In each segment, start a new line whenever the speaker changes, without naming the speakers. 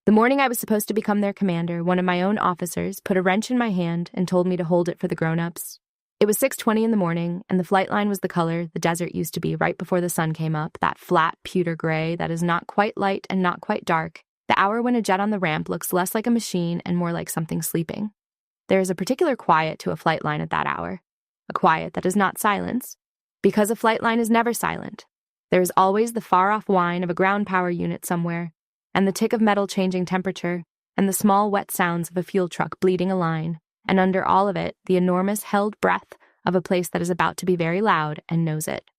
The morning I was supposed to become their commander, one of my own officers put a wrench in my hand and told me to hold it for the grown-ups. It was 6:20 in the morning, and the flight line was the color the desert used to be right before the sun came up, that flat pewter gray that is not quite light and not quite dark, the hour when a jet on the ramp looks less like a machine and more like something sleeping. There is a particular quiet to a flight line at that hour, a quiet that is not silence, because a flight line is never silent. There is always the far-off whine of a ground power unit somewhere, and the tick of metal changing temperature, and the small wet sounds of a fuel truck bleeding a line, and under all of it, the enormous held breath of a place that is about to be very loud and knows it.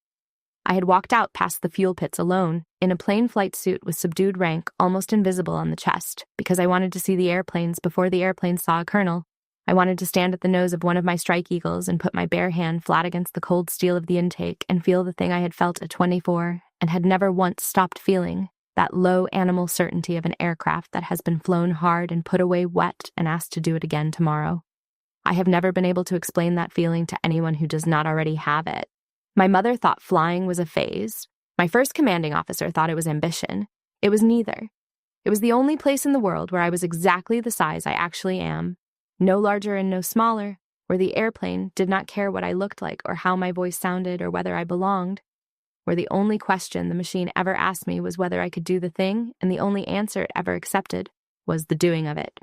I had walked out past the fuel pits alone, in a plain flight suit with subdued rank almost invisible on the chest, because I wanted to see the airplanes before the airplanes saw a colonel. I wanted to stand at the nose of one of my strike eagles and put my bare hand flat against the cold steel of the intake and feel the thing I had felt at 24 and had never once stopped feeling, that low animal certainty of an aircraft that has been flown hard and put away wet and asked to do it again tomorrow. I have never been able to explain that feeling to anyone who does not already have it. My mother thought flying was a phase. My first commanding officer thought it was ambition. It was neither. It was the only place in the world where I was exactly the size I actually am, no larger and no smaller, where the airplane did not care what I looked like or how my voice sounded or whether I belonged, where the only question the machine ever asked me was whether I could do the thing, and the only answer it ever accepted was the doing of it.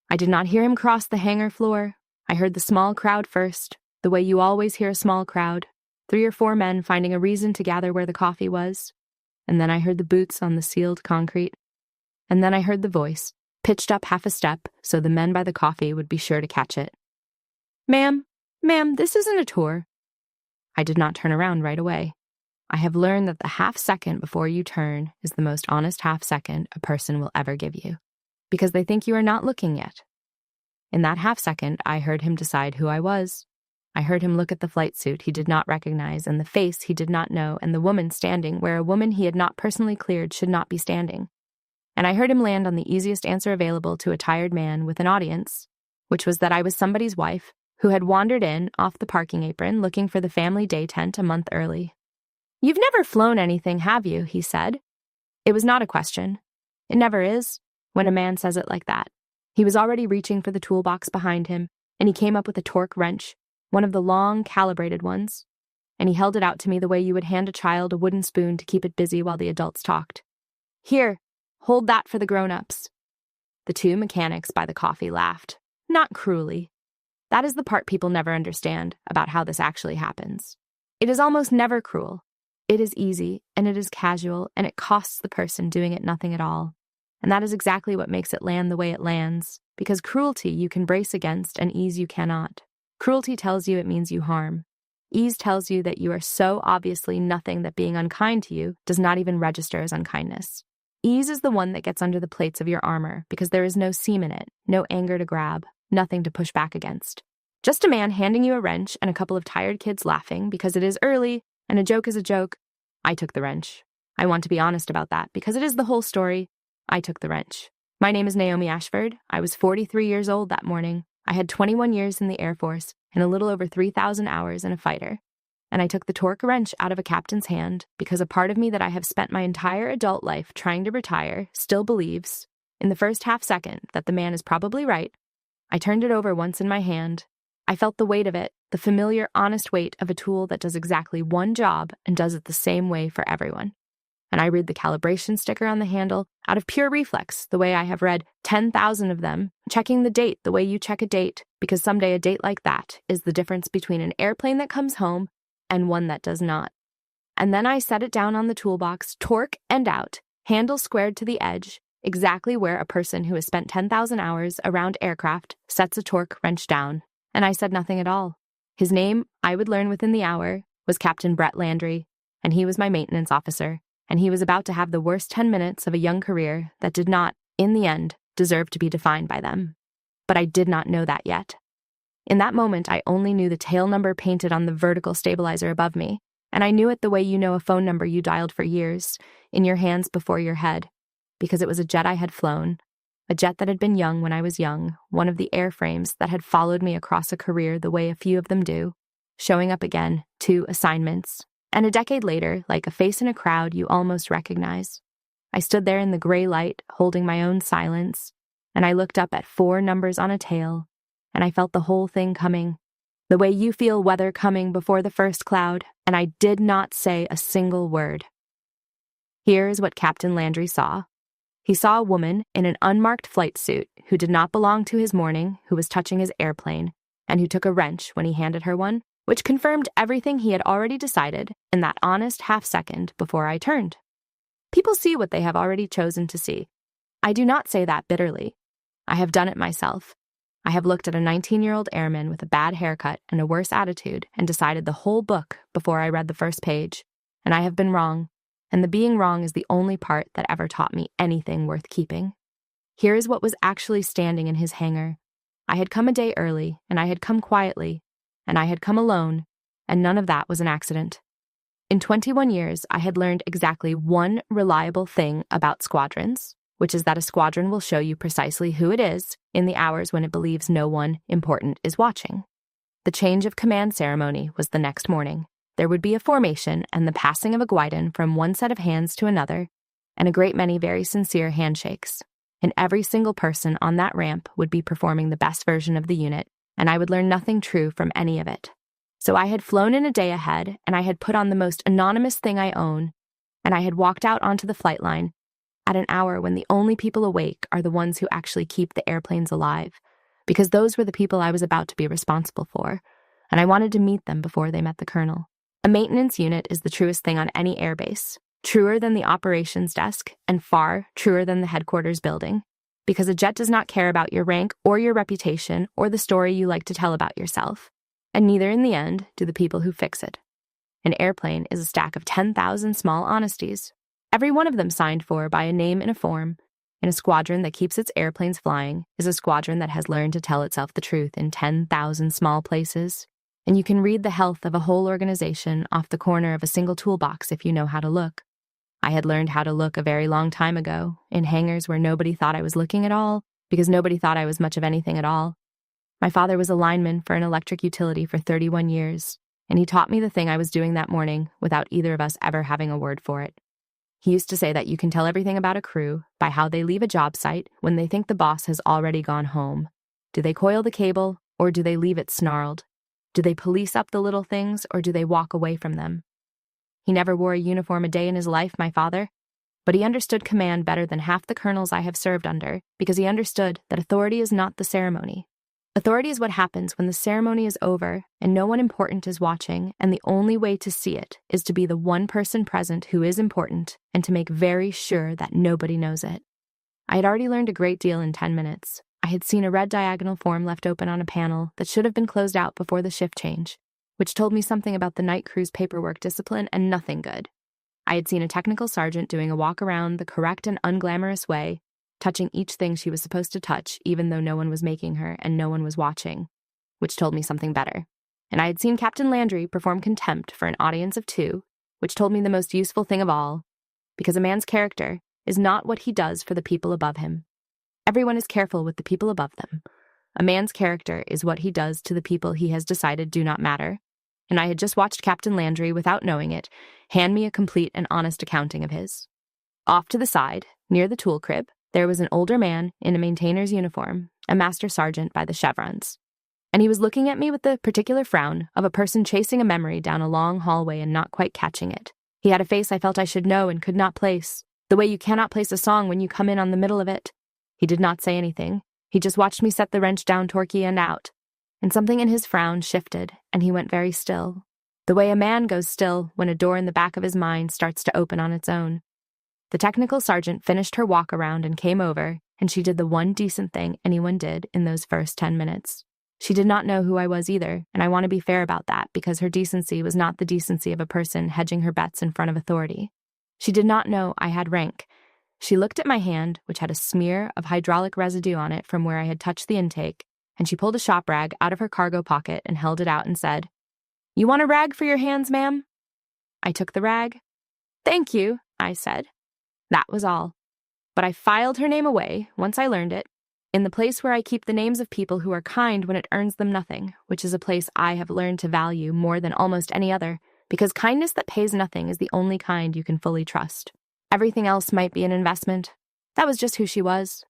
I did not hear him cross the hangar floor. I heard the small crowd first, the way you always hear a small crowd, 3 or 4 men finding a reason to gather where the coffee was. And then I heard the boots on the sealed concrete. And then I heard the voice, pitched up half a step so the men by the coffee would be sure to catch it. Ma'am, this isn't a tour." I did not turn around right away. I have learned that the half second before you turn is the most honest half second a person will ever give you, because they think you are not looking yet. In that half second, I heard him decide who I was. I heard him look at the flight suit he did not recognize and the face he did not know and the woman standing where a woman he had not personally cleared should not be standing. And I heard him land on the easiest answer available to a tired man with an audience, which was that I was somebody's wife who had wandered in off the parking apron looking for the family day tent a month early. "You've never flown anything, have you?" he said. It was not a question. It never is, when a man says it like that. He was already reaching for the toolbox behind him, and he came up with a torque wrench, one of the long, calibrated ones, and he held it out to me the way you would hand a child a wooden spoon to keep it busy while the adults talked. "Here, hold that for the grown-ups." The 2 mechanics by the coffee laughed, not cruelly. That is the part people never understand about how this actually happens. It is almost never cruel. It is easy, and it is casual, and it costs the person doing it nothing at all. And that is exactly what makes it land the way it lands, because cruelty you can brace against and ease you cannot. Cruelty tells you it means you harm. Ease tells you that you are so obviously nothing that being unkind to you does not even register as unkindness. Ease is the one that gets under the plates of your armor because there is no seam in it, no anger to grab, nothing to push back against. Just a man handing you a wrench and a couple of tired kids laughing because it is early and a joke is a joke. I took the wrench. I want to be honest about that because it is the whole story. I took the wrench. My name is Naomi Ashford. I was 43 years old that morning. I had 21 years in the Air Force and a little over 3,000 hours in a fighter. And I took the torque wrench out of a captain's hand because a part of me that I have spent my entire adult life trying to retire still believes, in the first half second, that the man is probably right. I turned it over once in my hand. I felt the weight of it, the familiar, honest weight of a tool that does exactly one job and does it the same way for everyone. And I read the calibration sticker on the handle out of pure reflex, the way I have read 10,000 of them, checking the date the way you check a date, because someday a date like that is the difference between an airplane that comes home and one that does not. And then I set it down on the toolbox, torque and out, handle squared to the edge, exactly where a person who has spent 10,000 hours around aircraft sets a torque wrench down. And I said nothing at all. His name, I would learn within the hour, was Captain Brett Landry, and he was my maintenance officer. And he was about to have the worst 10 minutes of a young career that did not, in the end, deserve to be defined by them. But I did not know that yet. In that moment, I only knew the tail number painted on the vertical stabilizer above me, and I knew it the way you know a phone number you dialed for years, in your hands before your head, because it was a jet I had flown, a jet that had been young when I was young, one of the airframes that had followed me across a career the way a few of them do, showing up again, 2 assignments, and a decade later, like a face in a crowd you almost recognize. I stood there in the gray light, holding my own silence, and I looked up at 4 numbers on a tail, and I felt the whole thing coming, the way you feel weather coming before the first cloud, and I did not say a single word. Here is what Captain Landry saw. He saw a woman in an unmarked flight suit who did not belong to his morning, who was touching his airplane, and who took a wrench when he handed her one, which confirmed everything he had already decided in that honest half-second before I turned. People see what they have already chosen to see. I do not say that bitterly. I have done it myself. I have looked at a 19-year-old airman with a bad haircut and a worse attitude and decided the whole book before I read the first page, and I have been wrong, and the being wrong is the only part that ever taught me anything worth keeping. Here is what was actually standing in his hangar. I had come a day early, and I had come quietly, and I had come alone, and none of that was an accident. In 21 years, I had learned exactly one reliable thing about squadrons, which is that a squadron will show you precisely who it is in the hours when it believes no one important is watching. The change of command ceremony was the next morning. There would be a formation and the passing of a guidon from one set of hands to another, and a great many very sincere handshakes. And every single person on that ramp would be performing the best version of the unit, and I would learn nothing true from any of it. So I had flown in a day ahead, and I had put on the most anonymous thing I own, and I had walked out onto the flight line at an hour when the only people awake are the ones who actually keep the airplanes alive, because those were the people I was about to be responsible for, and I wanted to meet them before they met the colonel. A maintenance unit is the truest thing on any airbase, truer than the operations desk, and far truer than the headquarters building, because a jet does not care about your rank or your reputation or the story you like to tell about yourself, and neither in the end do the people who fix it. An airplane is a stack of 10,000 small honesties, every one of them signed for by a name in a form, and a squadron that keeps its airplanes flying is a squadron that has learned to tell itself the truth in 10,000 small places, and you can read the health of a whole organization off the corner of a single toolbox if you know how to look. I had learned how to look a very long time ago, in hangars where nobody thought I was looking at all, because nobody thought I was much of anything at all. My father was a lineman for an electric utility for 31 years, and he taught me the thing I was doing that morning without either of us ever having a word for it. He used to say that you can tell everything about a crew by how they leave a job site when they think the boss has already gone home. Do they coil the cable, or do they leave it snarled? Do they police up the little things, or do they walk away from them? He never wore a uniform a day in his life, my father, but he understood command better than half the colonels I have served under, because he understood that authority is not the ceremony. Authority is what happens when the ceremony is over and no one important is watching, and the only way to see it is to be the one person present who is important and to make very sure that nobody knows it. I had already learned a great deal in 10 minutes. I had seen a red diagonal form left open on a panel that should have been closed out before the shift change, which told me something about the night crew's paperwork discipline and nothing good. I had seen a technical sergeant doing a walk around the correct and unglamorous way, touching each thing she was supposed to touch, even though no one was making her and no one was watching, which told me something better. And I had seen Captain Landry perform contempt for an audience of 2, which told me the most useful thing of all, because a man's character is not what he does for the people above him. Everyone is careful with the people above them. A man's character is what he does to the people he has decided do not matter, and I had just watched Captain Landry, without knowing it, hand me a complete and honest accounting of his. Off to the side, near the tool crib, there was an older man in a maintainer's uniform, a master sergeant by the chevrons. And he was looking at me with the particular frown of a person chasing a memory down a long hallway and not quite catching it. He had a face I felt I should know and could not place, the way you cannot place a song when you come in on the middle of it. He did not say anything. He just watched me set the wrench down Torquay and out. And something in his frown shifted, and he went very still, the way a man goes still when a door in the back of his mind starts to open on its own. The technical sergeant finished her walk around and came over, and she did the one decent thing anyone did in those first 10 minutes. She did not know who I was either, and I want to be fair about that because her decency was not the decency of a person hedging her bets in front of authority. She did not know I had rank. She looked at my hand, which had a smear of hydraulic residue on it from where I had touched the intake, and she pulled a shop rag out of her cargo pocket and held it out and said, "You want a rag for your hands, ma'am?" I took the rag. "Thank you," I said. That was all. But I filed her name away, once I learned it, in the place where I keep the names of people who are kind when it earns them nothing, which is a place I have learned to value more than almost any other, because kindness that pays nothing is the only kind you can fully trust. Everything else might be an investment. That was just who she was.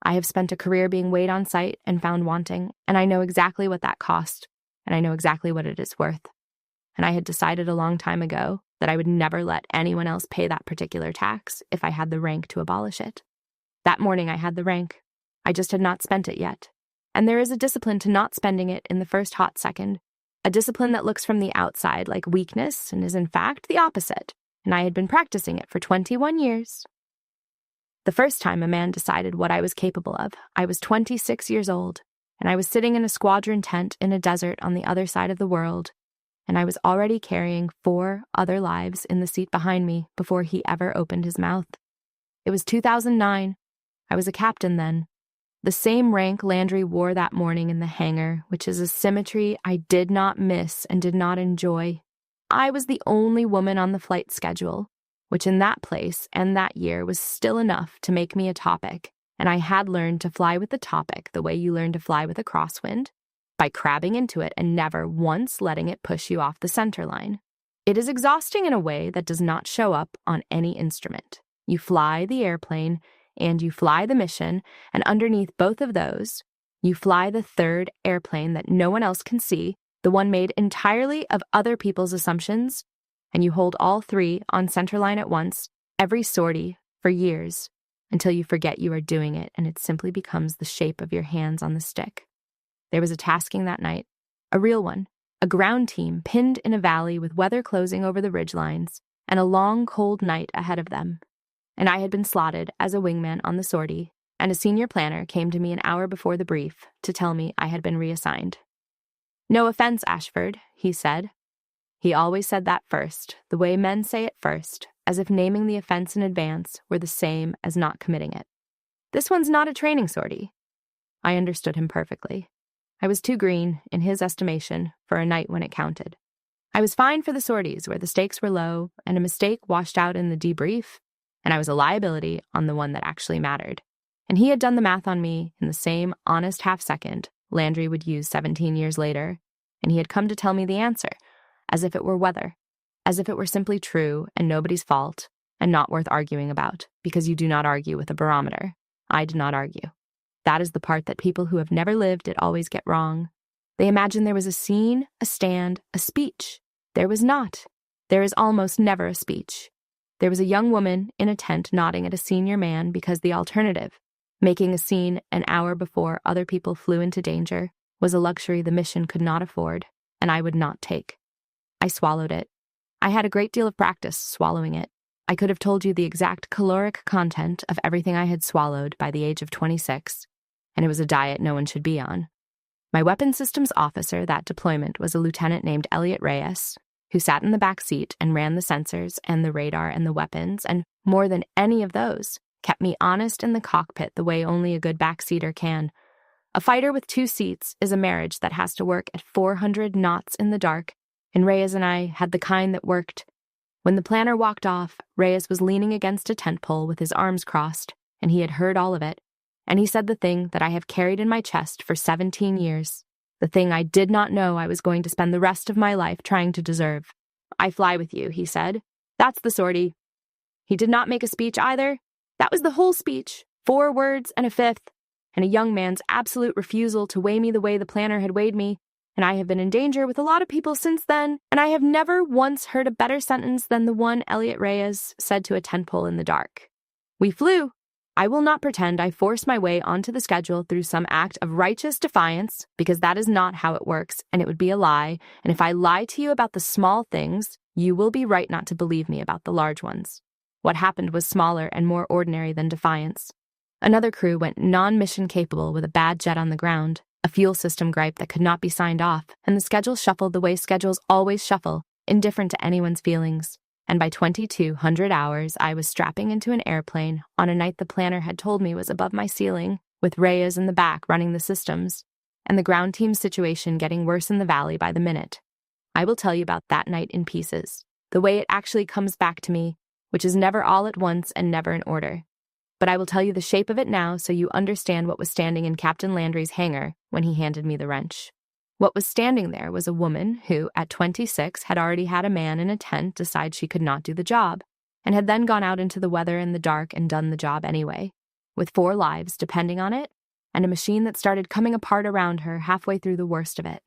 I have spent a career being weighed on site and found wanting, and I know exactly what that cost, and I know exactly what it is worth. And I had decided a long time ago that I would never let anyone else pay that particular tax if I had the rank to abolish it. That morning I had the rank. I just had not spent it yet. And there is a discipline to not spending it in the first hot second, a discipline that looks from the outside like weakness and is in fact the opposite, and I had been practicing it for 21 years. The first time a man decided what I was capable of, I was 26 years old, and I was sitting in a squadron tent in a desert on the other side of the world, and I was already carrying 4 other lives in the seat behind me before he ever opened his mouth. It was 2009. I was a captain then. The same rank Landry wore that morning in the hangar, which is a symmetry I did not miss and did not enjoy. I was the only woman on the flight schedule, which in that place and that year was still enough to make me a topic, and I had learned to fly with the topic the way you learn to fly with a crosswind, by crabbing into it and never once letting it push you off the center line. It is exhausting in a way that does not show up on any instrument. You fly the airplane, and you fly the mission, and underneath both of those, you fly the third airplane that no one else can see, the one made entirely of other people's assumptions, and you hold all 3 on centerline at once, every sortie, for years, until you forget you are doing it and it simply becomes the shape of your hands on the stick. There was a tasking that night, a real one, a ground team pinned in a valley with weather closing over the ridgelines, and a long, cold night ahead of them. And I had been slotted as a wingman on the sortie, and a senior planner came to me an hour before the brief to tell me I had been reassigned. "No offense, Ashford," he said. He always said that first, the way men say it first, as if naming the offense in advance were the same as not committing it. "This one's not a training sortie." I understood him perfectly. I was too green, in his estimation, for a night when it counted. I was fine for the sorties where the stakes were low and a mistake washed out in the debrief, and I was a liability on the one that actually mattered. And he had done the math on me in the same honest half-second Landry would use 17 years later, and he had come to tell me the answer, as if it were weather, as if it were simply true and nobody's fault, and not worth arguing about, because you do not argue with a barometer. I did not argue. That is the part that people who have never lived it always get wrong. They imagine there was a scene, a stand, a speech. There was not. There is almost never a speech. There was a young woman in a tent nodding at a senior man because the alternative, making a scene an hour before other people flew into danger, was a luxury the mission could not afford, and I would not take. I swallowed it. I had a great deal of practice swallowing it. I could have told you the exact caloric content of everything I had swallowed by the age of 26, and it was a diet no one should be on. My weapons systems officer that deployment was a lieutenant named Elliot Reyes, who sat in the back seat and ran the sensors and the radar and the weapons, and more than any of those, kept me honest in the cockpit the way only a good backseater can. A fighter with 2 seats is a marriage that has to work at 400 knots in the dark, and Reyes and I had the kind that worked. When the planner walked off, Reyes was leaning against a tent pole with his arms crossed, and he had heard all of it, and he said the thing that I have carried in my chest for 17 years, the thing I did not know I was going to spend the rest of my life trying to deserve. "I fly with you," he said. "That's the sortie." He did not make a speech either. That was the whole speech, 4 words and a fifth, and a young man's absolute refusal to weigh me the way the planner had weighed me, and I have been in danger with a lot of people since then, and I have never once heard a better sentence than the one Elliot Reyes said to a tent pole in the dark. We flew. I will not pretend I forced my way onto the schedule through some act of righteous defiance, because that is not how it works, and it would be a lie, and if I lie to you about the small things, you will be right not to believe me about the large ones. What happened was smaller and more ordinary than defiance. Another crew went non-mission capable with a bad jet on the ground, a fuel system gripe that could not be signed off, and the schedule shuffled the way schedules always shuffle, indifferent to anyone's feelings. And by 2200 hours, I was strapping into an airplane on a night the planner had told me was above my ceiling, with Reyes in the back running the systems, and the ground team's situation getting worse in the valley by the minute. I will tell you about that night in pieces, the way it actually comes back to me, which is never all at once and never in order. But I will tell you the shape of it now so you understand what was standing in Captain Landry's hangar when he handed me the wrench. What was standing there was a woman who, at 26, had already had a man in a tent decide she could not do the job, and had then gone out into the weather and the dark and done the job anyway, with 4 lives depending on it, and a machine that started coming apart around her halfway through the worst of it.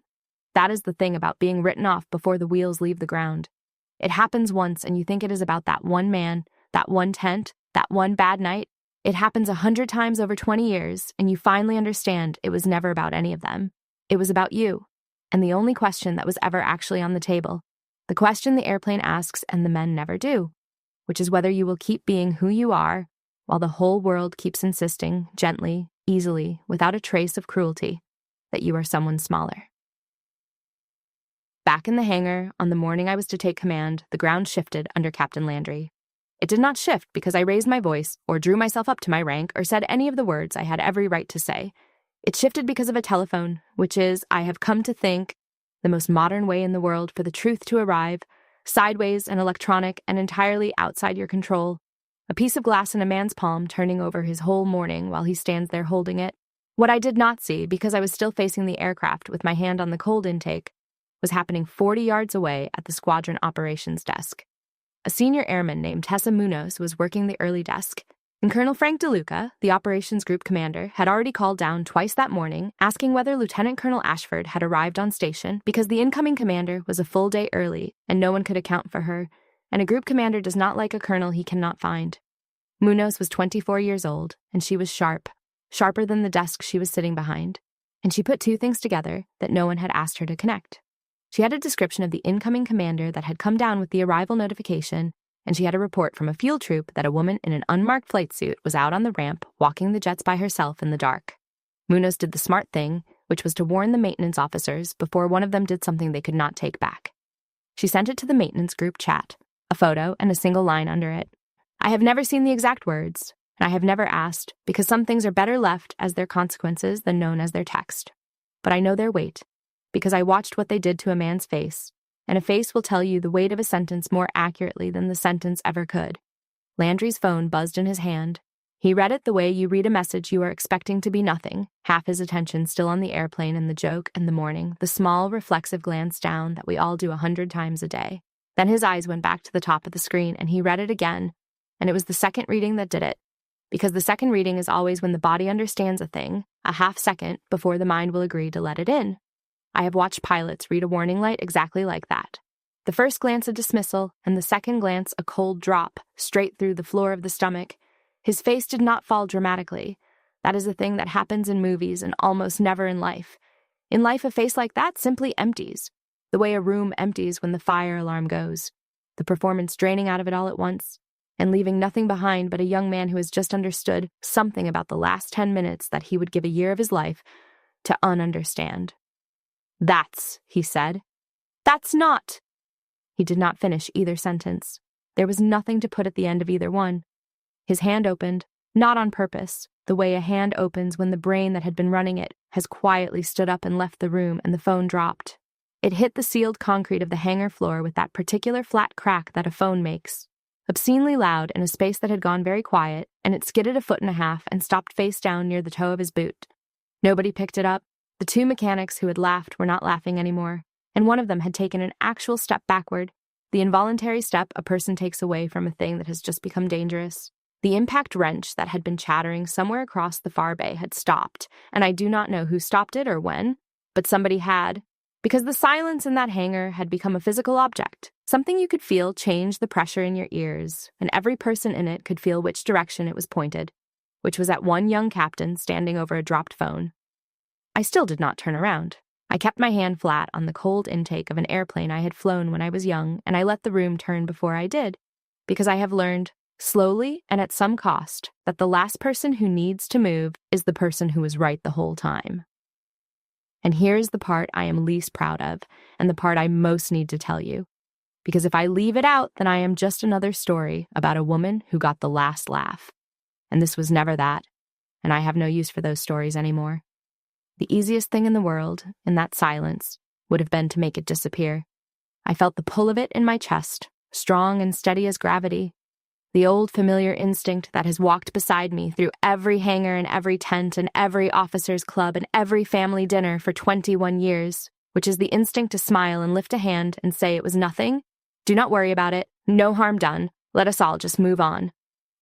That is the thing about being written off before the wheels leave the ground. It happens once and you think it is about that one man, that one tent, that one bad night. It happens 100 times over 20 years, and you finally understand it was never about any of them. It was about you, and the only question that was ever actually on the table, the question the airplane asks and the men never do, which is whether you will keep being who you are while the whole world keeps insisting, gently, easily, without a trace of cruelty, that you are someone smaller. Back in the hangar, on the morning I was to take command, the ground shifted under Captain Landry. It did not shift because I raised my voice, or drew myself up to my rank, or said any of the words I had every right to say. It shifted because of a telephone, which is, I have come to think, the most modern way in the world for the truth to arrive, sideways and electronic and entirely outside your control. A piece of glass in a man's palm turning over his whole morning while he stands there holding it. What I did not see, because I was still facing the aircraft with my hand on the cold intake, was happening 40 yards away at the squadron operations desk. A senior airman named Tessa Munoz was working the early desk, and Colonel Frank DeLuca, the operations group commander, had already called down twice that morning asking whether Lieutenant Colonel Ashford had arrived on station because the incoming commander was a full day early and no one could account for her, and a group commander does not like a colonel he cannot find. Munoz was 24 years old, and she was sharper than the desk she was sitting behind, and she put 2 things together that no one had asked her to connect. She had a description of the incoming commander that had come down with the arrival notification, and she had a report from a field troop that a woman in an unmarked flight suit was out on the ramp walking the jets by herself in the dark. Munoz did the smart thing, which was to warn the maintenance officers before one of them did something they could not take back. She sent it to the maintenance group chat, a photo and a single line under it. I have never seen the exact words, and I have never asked, because some things are better left as their consequences than known as their text. But I know their weight, because I watched what they did to a man's face, and a face will tell you the weight of a sentence more accurately than the sentence ever could. Landry's phone buzzed in his hand. He read it the way you read a message you are expecting to be nothing, half his attention still on the airplane and the joke and the morning, the small, reflexive glance down that we all do 100 times a day. Then his eyes went back to the top of the screen, and he read it again, and it was the second reading that did it, because the second reading is always when the body understands a thing, a half second before the mind will agree to let it in. I have watched pilots read a warning light exactly like that. The first glance a dismissal, and the second glance a cold drop, straight through the floor of the stomach. His face did not fall dramatically. That is a thing that happens in movies and almost never in life. In life, a face like that simply empties, the way a room empties when the fire alarm goes, the performance draining out of it all at once, and leaving nothing behind but a young man who has just understood something about the last 10 minutes that he would give a year of his life to ununderstand. That's, he said. That's not. He did not finish either sentence. There was nothing to put at the end of either one. His hand opened, not on purpose, the way a hand opens when the brain that had been running it has quietly stood up and left the room and the phone dropped. It hit the sealed concrete of the hangar floor with that particular flat crack that a phone makes, obscenely loud in a space that had gone very quiet, and it skidded 1.5 feet and stopped face down near the toe of his boot. Nobody picked it up. The 2 mechanics who had laughed were not laughing anymore, and one of them had taken an actual step backward, the involuntary step a person takes away from a thing that has just become dangerous. The impact wrench that had been chattering somewhere across the far bay had stopped, and I do not know who stopped it or when, but somebody had, because the silence in that hangar had become a physical object, something you could feel change the pressure in your ears, and every person in it could feel which direction it was pointed, which was at one young captain standing over a dropped phone. I still did not turn around. I kept my hand flat on the cold intake of an airplane I had flown when I was young, and I let the room turn before I did, because I have learned, slowly and at some cost, that the last person who needs to move is the person who was right the whole time. And here's the part I am least proud of, and the part I most need to tell you. Because if I leave it out, then I am just another story about a woman who got the last laugh. And this was never that, and I have no use for those stories anymore. The easiest thing in the world, in that silence, would have been to make it disappear. I felt the pull of it in my chest, strong and steady as gravity. The old familiar instinct that has walked beside me through every hangar and every tent and every officers' club and every family dinner for 21 years, which is the instinct to smile and lift a hand and say it was nothing. Do not worry about it. No harm done. Let us all just move on.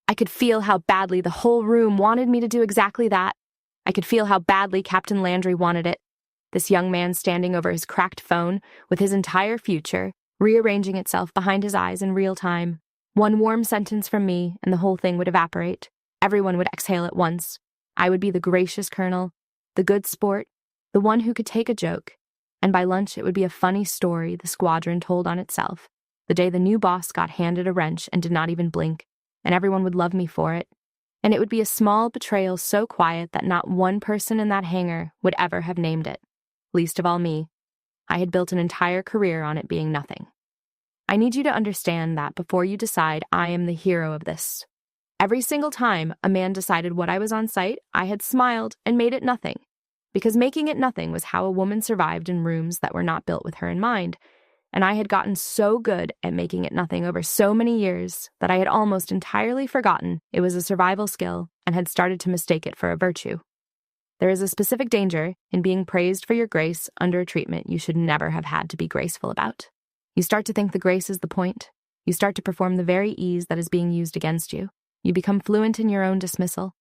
I could feel how badly the whole room wanted me to do exactly that. I could feel how badly Captain Landry wanted it. This young man standing over his cracked phone with his entire future rearranging itself behind his eyes in real time. One warm sentence from me and the whole thing would evaporate. Everyone would exhale at once. I would be the gracious colonel, the good sport, the one who could take a joke. And by lunch it would be a funny story the squadron told on itself, the day the new boss got handed a wrench and did not even blink, and everyone would love me for it. And it would be a small betrayal so quiet that not one person in that hangar would ever have named it, least of all me. I had built an entire career on it being nothing. I need you to understand that before you decide I am the hero of this. Every single time a man decided what I was on site, I had smiled and made it nothing. Because making it nothing was how a woman survived in rooms that were not built with her in mind. And I had gotten so good at making it nothing over so many years that I had almost entirely forgotten it was a survival skill and had started to mistake it for a virtue. There is a specific danger in being praised for your grace under a treatment you should never have had to be graceful about. You start to think the grace is the point. You start to perform the very ease that is being used against you. You become fluent in your own dismissal.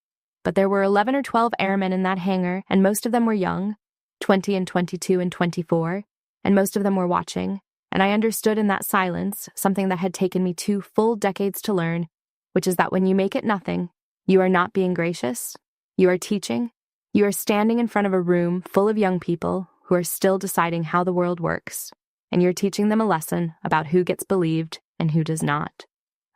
But there were 11 or 12 airmen in that hangar, and most of them were young, 20 and 22 and 24, and most of them were watching. And I understood in that silence something that had taken me 2 full decades to learn, which is that when you make it nothing, you are not being gracious, you are teaching. You are standing in front of a room full of young people who are still deciding how the world works, and you're teaching them a lesson about who gets believed and who does not,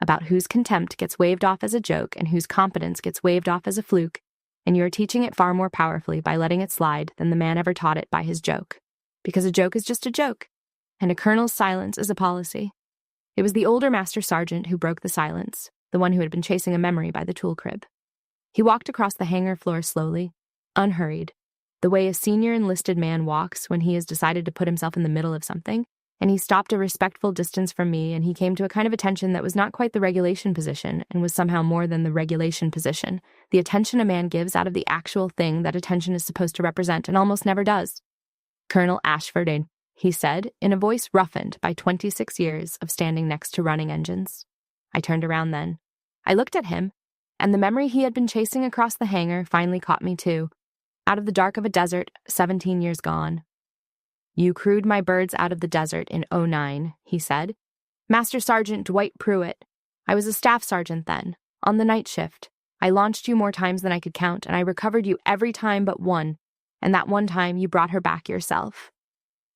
about whose contempt gets waved off as a joke and whose competence gets waved off as a fluke, and you are teaching it far more powerfully by letting it slide than the man ever taught it by his joke, because a joke is just a joke, and a colonel's silence is a policy. It was the older master sergeant who broke the silence, the one who had been chasing a memory by the tool crib. He walked across the hangar floor slowly, unhurried, the way a senior enlisted man walks when he has decided to put himself in the middle of something, and he stopped a respectful distance from me, and he came to a kind of attention that was not quite the regulation position and was somehow more than the regulation position, the attention a man gives out of the actual thing that attention is supposed to represent and almost never does. "Colonel Ashford," he said, in a voice roughened by 26 years of standing next to running engines. I turned around then. I looked at him, and the memory he had been chasing across the hangar finally caught me too. Out of the dark of a desert, 17 years gone. "You crewed my birds out of the desert in '09, he said. "Master Sergeant Dwight Pruitt. I was a staff sergeant then, on the night shift. I launched you more times than I could count, and I recovered you every time but one, and that one time you brought her back yourself."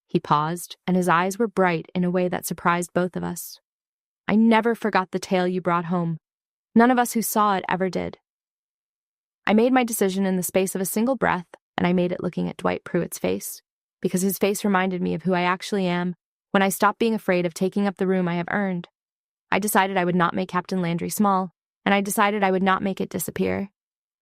He paused, and his eyes were bright in a way that surprised both of us. "I never forgot the tale you brought home. None of us who saw it ever did." I made my decision in the space of a single breath, and I made it looking at Dwight Pruitt's face, because his face reminded me of who I actually am when I stopped being afraid of taking up the room I have earned. I decided I would not make Captain Landry small, and I decided I would not make it disappear.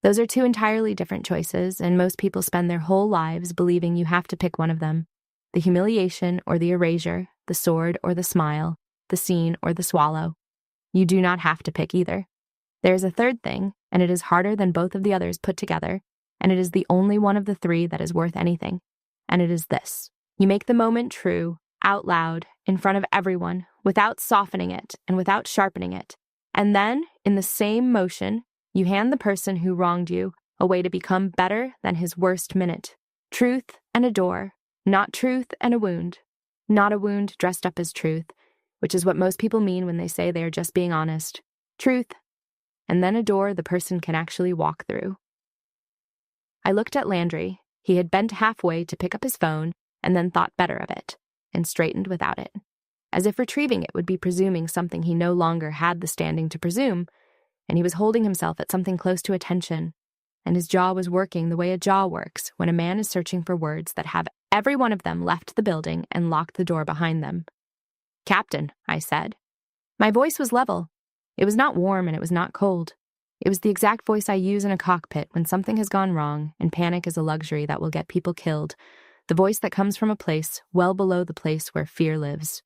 Those are 2 entirely different choices, and most people spend their whole lives believing you have to pick one of them. The humiliation or the erasure, the sword or the smile, the scene or the swallow. You do not have to pick either. There is a third thing, and it is harder than both of the others put together, and it is the only one of the 3 that is worth anything. And it is this. You make the moment true, out loud, in front of everyone, without softening it and without sharpening it. And then, in the same motion, you hand the person who wronged you a way to become better than his worst minute. Truth and a door, not truth and a wound. Not a wound dressed up as truth, which is what most people mean when they say they are just being honest. Truth, and then a door the person can actually walk through. I looked at Landry. He had bent halfway to pick up his phone and then thought better of it, and straightened without it, as if retrieving it would be presuming something he no longer had the standing to presume, and he was holding himself at something close to attention, and his jaw was working the way a jaw works when a man is searching for words that have every one of them left the building and locked the door behind them. "Captain," I said. My voice was level. It was not warm and it was not cold. It was the exact voice I use in a cockpit when something has gone wrong and panic is a luxury that will get people killed, the voice that comes from a place well below the place where fear lives.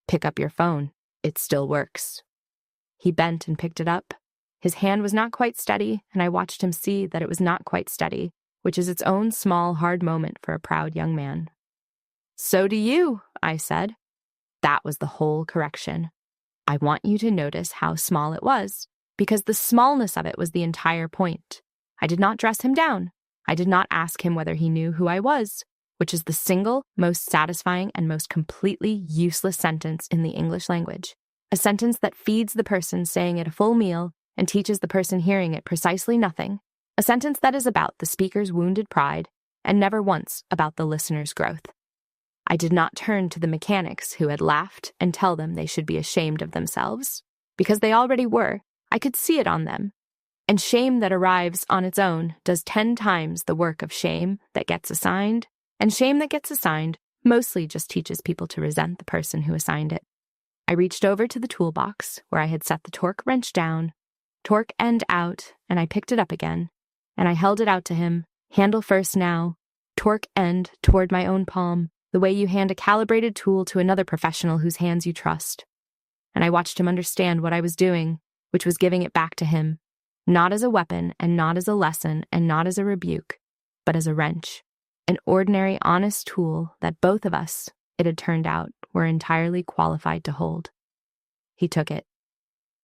"Pick up your phone. It still works." He bent and picked it up. His hand was not quite steady, and I watched him see that it was not quite steady, which is its own small, hard moment for a proud young man. "So do you," I said. That was the whole correction. I want you to notice how small it was, because the smallness of it was the entire point. I did not dress him down. I did not ask him whether he knew who I was, which is the single most satisfying and most completely useless sentence in the English language. A sentence that feeds the person saying it a full meal and teaches the person hearing it precisely nothing. A sentence that is about the speaker's wounded pride and never once about the listener's growth. I did not turn to the mechanics who had laughed and tell them they should be ashamed of themselves, because they already were. I could see it on them. And shame that arrives on its own does 10 times the work of shame that gets assigned, and shame that gets assigned mostly just teaches people to resent the person who assigned it. I reached over to the toolbox where I had set the torque wrench down, torque end out, and I picked it up again, and I held it out to him, handle first now, torque end toward my own palm, the way you hand a calibrated tool to another professional whose hands you trust. And I watched him understand what I was doing, which was giving it back to him, not as a weapon and not as a lesson and not as a rebuke, but as a wrench, an ordinary, honest tool that both of us, it had turned out, were entirely qualified to hold. He took it.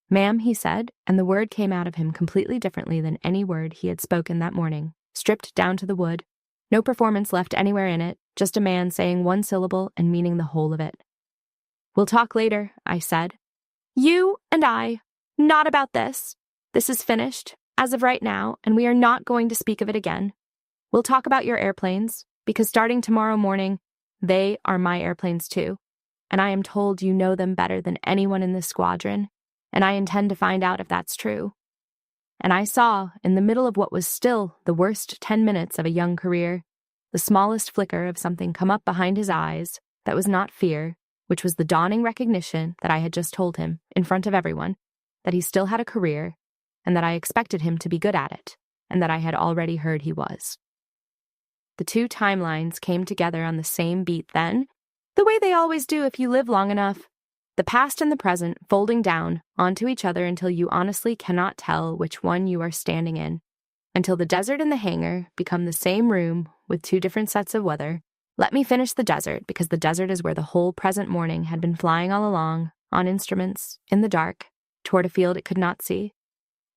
"Ma'am," he said, and the word came out of him completely differently than any word he had spoken that morning, stripped down to the wood, no performance left anywhere in it, just a man saying one syllable and meaning the whole of it. "We'll talk later," I said. "You and I, not about this. This is finished, as of right now, and we are not going to speak of it again. We'll talk about your airplanes, because starting tomorrow morning, they are my airplanes too, and I am told you know them better than anyone in this squadron, and I intend to find out if that's true." And I saw, in the middle of what was still the worst 10 minutes of a young career, the smallest flicker of something come up behind his eyes that was not fear, which was the dawning recognition that I had just told him, in front of everyone, that he still had a career, and that I expected him to be good at it, and that I had already heard he was. The two timelines came together on the same beat then, the way they always do if you live long enough. The past and the present folding down onto each other until you honestly cannot tell which one you are standing in, until the desert and the hangar become the same room with two different sets of weather. Let me finish the desert, because the desert is where the whole present morning had been flying all along, on instruments, in the dark, toward a field it could not see.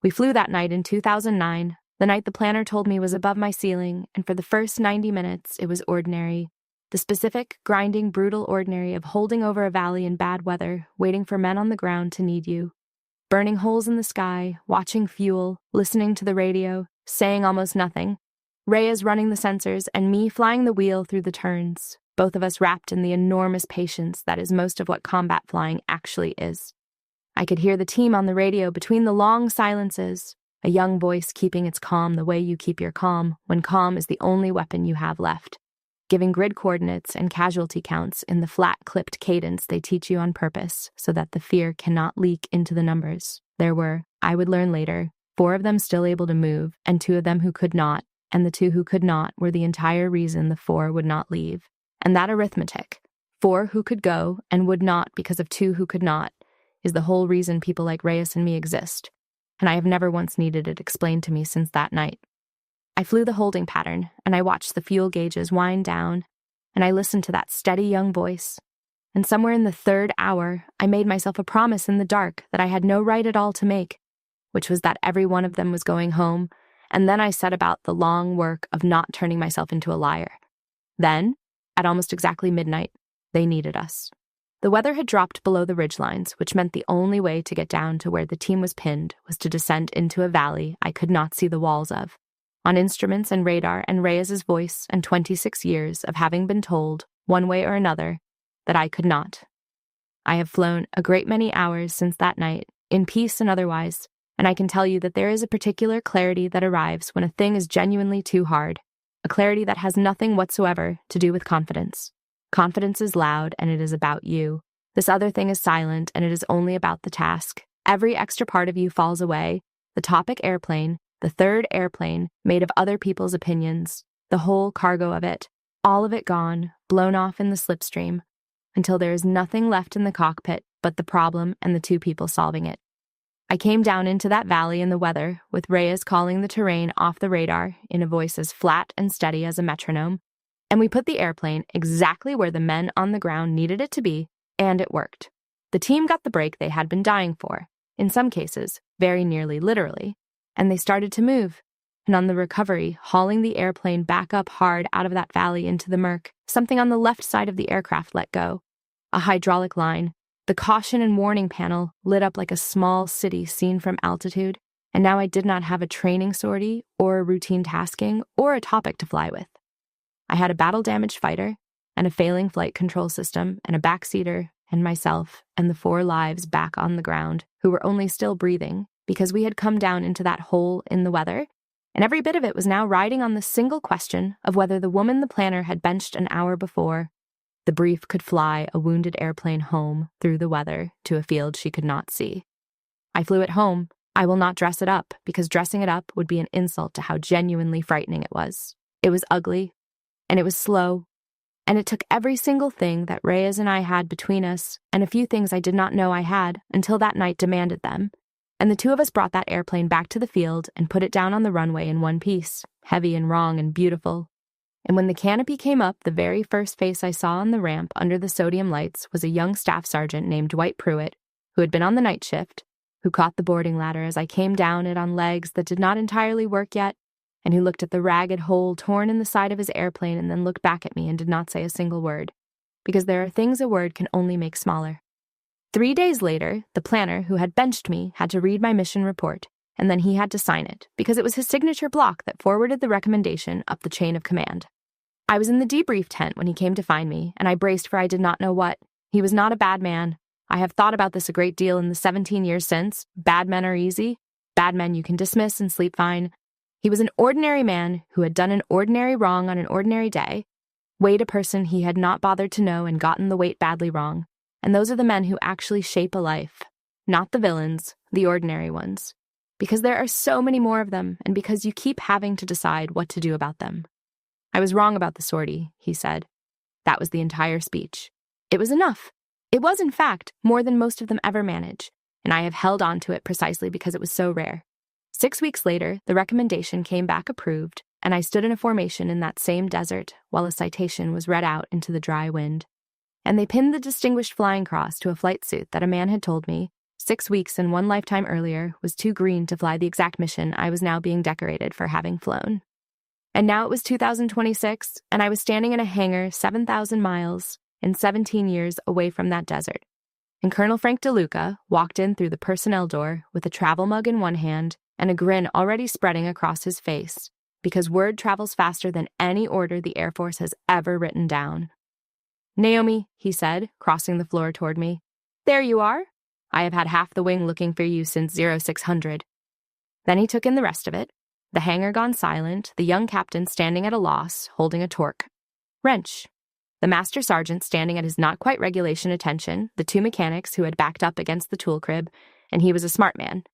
We flew that night in 2009, the night the planner told me was above my ceiling, and for the first 90 minutes it was ordinary. The specific, grinding, brutal ordinary of holding over a valley in bad weather, waiting for men on the ground to need you. Burning holes in the sky, watching fuel, listening to the radio, saying almost nothing. Reyes running the sensors and me flying the wheel through the turns, both of us wrapped in the enormous patience that is most of what combat flying actually is. I could hear the team on the radio between the long silences, a young voice keeping its calm the way you keep your calm when calm is the only weapon you have left, giving grid coordinates and casualty counts in the flat-clipped cadence they teach you on purpose so that the fear cannot leak into the numbers. There were, I would learn later, 4 of them still able to move and 2 of them who could not, and the 2 who could not were the entire reason the 4 would not leave. And that arithmetic, 4 who could go and would not because of 2 who could not, is the whole reason people like Reyes and me exist, and I have never once needed it explained to me since that night. I flew the holding pattern, and I watched the fuel gauges wind down, and I listened to that steady young voice, and somewhere in the 3rd hour, I made myself a promise in the dark that I had no right at all to make, which was that every one of them was going home, and then I set about the long work of not turning myself into a liar. Then, at almost exactly midnight, they needed us. The weather had dropped below the ridgelines, which meant the only way to get down to where the team was pinned was to descend into a valley I could not see the walls of. On instruments and radar and Reyes's voice and 26 years of having been told, one way or another, that I could not. I have flown a great many hours since that night, in peace and otherwise, and I can tell you that there is a particular clarity that arrives when a thing is genuinely too hard, a clarity that has nothing whatsoever to do with confidence. Confidence is loud, and it is about you. This other thing is silent, and it is only about the task. Every extra part of you falls away. The topic airplane, the 3rd airplane, made of other people's opinions, the whole cargo of it, all of it gone, blown off in the slipstream, until there is nothing left in the cockpit but the problem and the 2 people solving it. I came down into that valley in the weather, with Reyes calling the terrain off the radar in a voice as flat and steady as a metronome, and we put the airplane exactly where the men on the ground needed it to be, and it worked. The team got the break they had been dying for, in some cases, very nearly literally, and they started to move. And on the recovery, hauling the airplane back up hard out of that valley into the murk, something on the left side of the aircraft let go. A hydraulic line. The caution and warning panel lit up like a small city seen from altitude, and now I did not have a training sortie or a routine tasking or a topic to fly with. I had a battle-damaged fighter and a failing flight control system and a backseater and myself and the 4 lives back on the ground who were only still breathing because we had come down into that hole in the weather, and every bit of it was now riding on the single question of whether the woman the planner had benched an hour before, the brief, could fly a wounded airplane home through the weather to a field she could not see. I flew it home. I will not dress it up, because dressing it up would be an insult to how genuinely frightening it was. It was ugly, and it was slow, and it took every single thing that Reyes and I had between us, and a few things I did not know I had until that night demanded them, and the 2 of us brought that airplane back to the field and put it down on the runway in one piece, heavy and wrong and beautiful. And when the canopy came up, the very first face I saw on the ramp under the sodium lights was a young staff sergeant named Dwight Pruitt, who had been on the night shift, who caught the boarding ladder as I came down it on legs that did not entirely work yet, and who looked at the ragged hole torn in the side of his airplane and then looked back at me and did not say a single word, because there are things a word can only make smaller. 3 days later, the planner who had benched me had to read my mission report, and then he had to sign it, because it was his signature block that forwarded the recommendation up the chain of command. I was in the debrief tent when he came to find me, and I braced for I did not know what. He was not a bad man. I have thought about this a great deal in the 17 years since. Bad men are easy. Bad men you can dismiss and sleep fine. He was an ordinary man who had done an ordinary wrong on an ordinary day, weighed a person he had not bothered to know and gotten the weight badly wrong. And those are the men who actually shape a life. Not the villains, the ordinary ones. Because there are so many more of them, and because you keep having to decide what to do about them. I was wrong about the sortie, he said. That was the entire speech. It was enough. It was, in fact, more than most of them ever manage, and I have held on to it precisely because it was so rare. 6 weeks later, the recommendation came back approved, and I stood in a formation in that same desert while a citation was read out into the dry wind. And they pinned the Distinguished Flying Cross to a flight suit that a man had told me, 6 weeks and 1 lifetime earlier, was too green to fly the exact mission I was now being decorated for having flown. And now it was 2026, and I was standing in a hangar 7,000 miles and 17 years away from that desert. And Colonel Frank DeLuca walked in through the personnel door with a travel mug in one hand and a grin already spreading across his face, because word travels faster than any order the Air Force has ever written down. "Naomi," he said, crossing the floor toward me. "There you are. I have had half the wing looking for you since 0600. Then he took in the rest of it. The hangar gone silent, the young captain standing at a loss, holding a torque. Wrench. The master sergeant standing at his not-quite-regulation attention, the 2 mechanics who had backed up against the tool crib, and he was a smart man.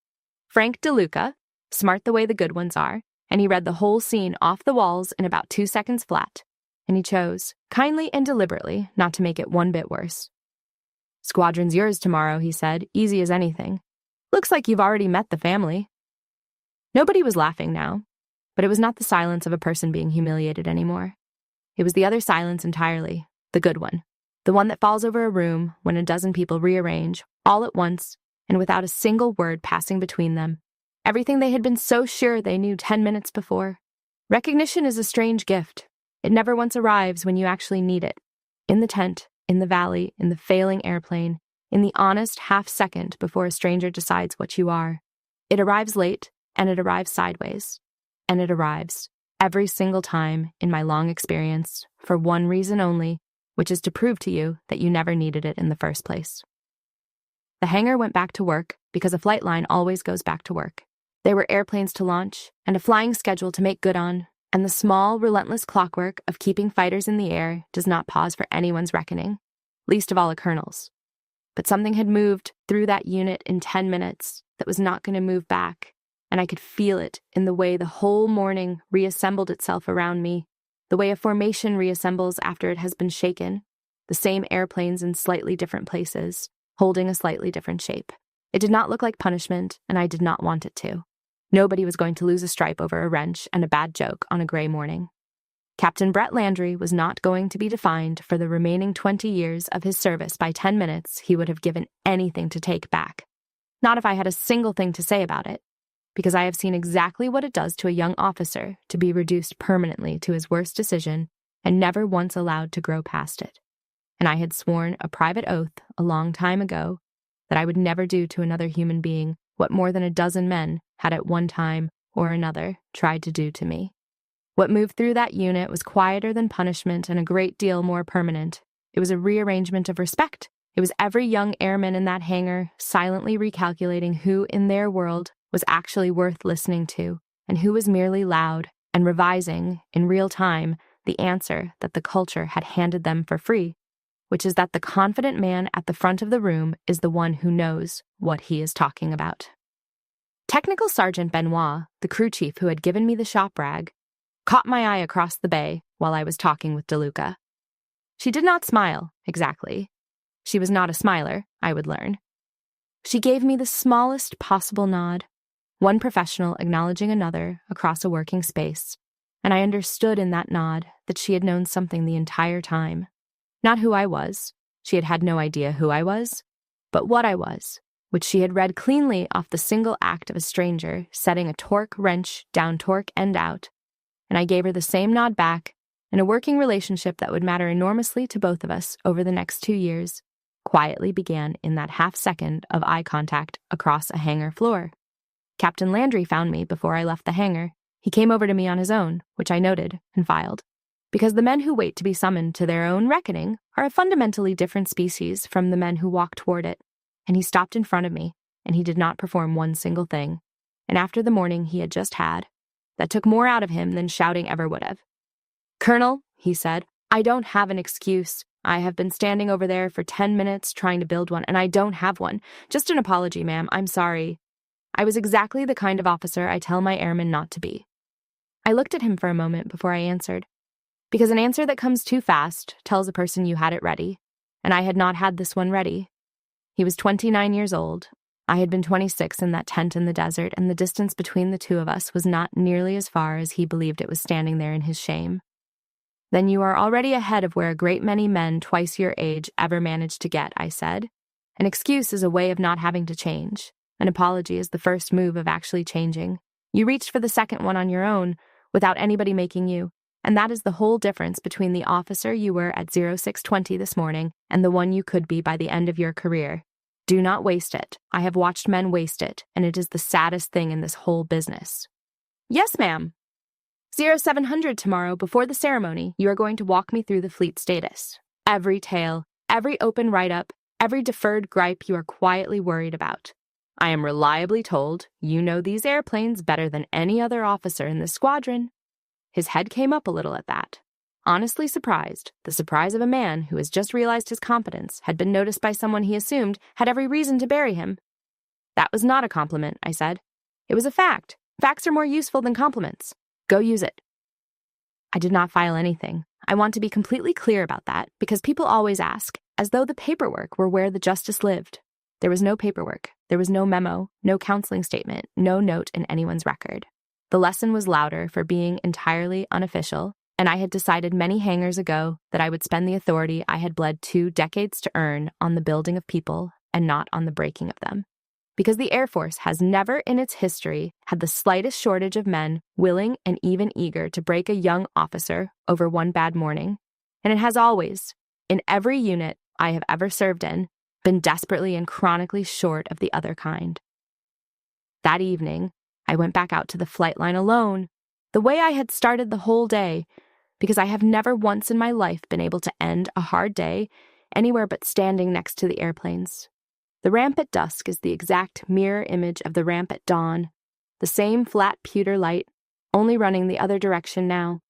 Frank DeLuca, smart the way the good ones are, and he read the whole scene off the walls in about 2 seconds flat, and he chose, kindly and deliberately, not to make it one bit worse. "Squadron's yours tomorrow," he said, easy as anything. "Looks like you've already met the family." Nobody was laughing now, but it was not the silence of a person being humiliated anymore. It was the other silence entirely, the good one, the one that falls over a room when a dozen people rearrange, all at once, and without a single word passing between them, everything they had been so sure they knew 10 minutes before. Recognition is a strange gift. It never once arrives when you actually need it. In the tent, in the valley, in the failing airplane, in the honest half-second before a stranger decides what you are. It arrives late, and it arrives sideways. And it arrives, every single time in my long experience, for one reason only, which is to prove to you that you never needed it in the first place. The hangar went back to work because a flight line always goes back to work. There were airplanes to launch and a flying schedule to make good on, and the small, relentless clockwork of keeping fighters in the air does not pause for anyone's reckoning, least of all a colonel's. But something had moved through that unit in 10 minutes that was not going to move back, and I could feel it in the way the whole morning reassembled itself around me, the way a formation reassembles after it has been shaken, the same airplanes in slightly different places, holding a slightly different shape. It did not look like punishment, and I did not want it to. Nobody was going to lose a stripe over a wrench and a bad joke on a gray morning. Captain Brett Landry was not going to be defined for the remaining 20 years of his service by 10 minutes he would have given anything to take back. Not if I had a single thing to say about it, because I have seen exactly what it does to a young officer to be reduced permanently to his worst decision and never once allowed to grow past it. And I had sworn a private oath a long time ago that I would never do to another human being what more than a dozen men had at one time or another tried to do to me. What moved through that unit was quieter than punishment and a great deal more permanent. It was a rearrangement of respect. It was every young airman in that hangar silently recalculating who in their world was actually worth listening to and who was merely loud, and revising, in real time, the answer that the culture had handed them for free, which is that the confident man at the front of the room is the one who knows what he is talking about. Technical Sergeant Benoit, the crew chief who had given me the shop rag, caught my eye across the bay while I was talking with DeLuca. She did not smile, exactly. She was not a smiler, I would learn. She gave me the smallest possible nod, one professional acknowledging another across a working space, and I understood in that nod that she had known something the entire time. Not who I was, she had had no idea who I was, but what I was, which she had read cleanly off the single act of a stranger setting a torque wrench down torque end out, and I gave her the same nod back, and a working relationship that would matter enormously to both of us over the next 2 years quietly began in that half second of eye contact across a hangar floor. Captain Landry found me before I left the hangar. He came over to me on his own, which I noted and filed, because the men who wait to be summoned to their own reckoning are a fundamentally different species from the men who walk toward it. And he stopped in front of me, and he did not perform one single thing. And after the morning he had just had, that took more out of him than shouting ever would have. "Colonel," he said, "I don't have an excuse. I have been standing over there for 10 minutes trying to build one, and I don't have one. Just an apology, ma'am. I'm sorry. I was exactly the kind of officer I tell my airmen not to be." I looked at him for a moment before I answered, because an answer that comes too fast tells a person you had it ready, and I had not had this one ready. He was 29 years old. I had been 26 in that tent in the desert, and the distance between the two of us was not nearly as far as he believed it was standing there in his shame. "Then you are already ahead of where a great many men twice your age ever managed to get," I said. "An excuse is a way of not having to change. An apology is the first move of actually changing. You reached for the second one on your own, without anybody making you, and that is the whole difference between the officer you were at 0620 this morning and the one you could be by the end of your career. Do not waste it. I have watched men waste it, and it is the saddest thing in this whole business." "Yes, ma'am. 0700 tomorrow before the ceremony, you are going to walk me through the fleet status. Every tale, every open write-up, every deferred gripe you are quietly worried about. I am reliably told you know these airplanes better than any other officer in this squadron." His head came up a little at that. Honestly surprised, the surprise of a man who has just realized his competence had been noticed by someone he assumed had every reason to bury him. "That was not a compliment," I said. "It was a fact. Facts are more useful than compliments. Go use it." I did not file anything. I want to be completely clear about that, because people always ask, as though the paperwork were where the justice lived. There was no paperwork. There was no memo, no counseling statement, no note in anyone's record. The lesson was louder for being entirely unofficial, and I had decided many hangars ago that I would spend the authority I had bled 2 decades to earn on the building of people and not on the breaking of them. Because the Air Force has never in its history had the slightest shortage of men willing and even eager to break a young officer over one bad morning, and it has always, in every unit I have ever served in, been desperately and chronically short of the other kind. That evening, I went back out to the flight line alone, the way I had started the whole day, because I have never once in my life been able to end a hard day anywhere but standing next to the airplanes. The ramp at dusk is the exact mirror image of the ramp at dawn, the same flat pewter light, only running the other direction now,